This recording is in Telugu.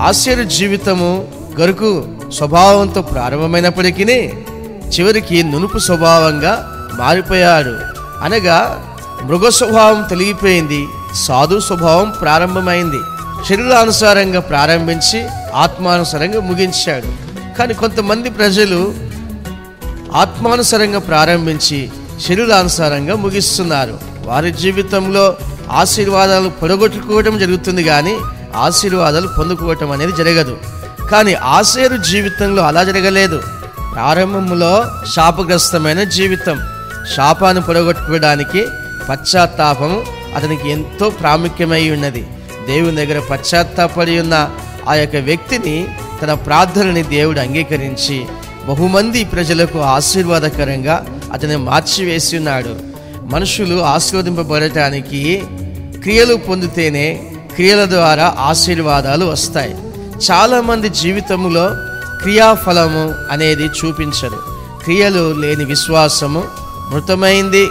ఆశీర్ జీవితము గరుకు స్వభావంతో ప్రారంభమైనప్పటికీ చివరికి నునుపు స్వభావంగా మారిపోయాడు. అనగా మృగ స్వభావం తొలగిపోయింది, సాధు స్వభావం ప్రారంభమైంది. శరీరానుసారంగా ప్రారంభించి ఆత్మానుసారంగా ముగించాడు. కానీ కొంతమంది ప్రజలు ఆత్మానుసారంగా ప్రారంభించి శరీరానుసారంగా ముగిస్తున్నారు. వారి జీవితంలో ఆశీర్వాదాలు పొడగొట్టుకోవడం జరుగుతుంది, కానీ ఆశీర్వాదాలు పొందుకోవటం అనేది జరగదు. కానీ ఆశీర్ జీవితంలో అలా జరగలేదు. ప్రారంభంలో శాపగ్రస్తమైన జీవితం. శాపాన్ని పొడగొట్టుకోవడానికి పశ్చాత్తాపము అతనికి ఎంతో ప్రాముఖ్యమై ఉన్నది. దేవుని దగ్గర పశ్చాత్తాపడి ఉన్న ఆ యొక్క వ్యక్తిని, తన ప్రార్థనని దేవుడు అంగీకరించి బహుమంది ప్రజలకు ఆశీర్వాదకరంగా అతన్ని మార్చివేసి ఉన్నాడు. మనుషులు ఆశీర్వదింపబడటానికి క్రియలు పొందితేనే క్రియల ద్వారా ఆశీర్వాదాలు వస్తాయి. చాలామంది జీవితంలో క్రియాఫలము అనేది చూపించరు. క్రియలు లేని విశ్వాసము మృతమైంది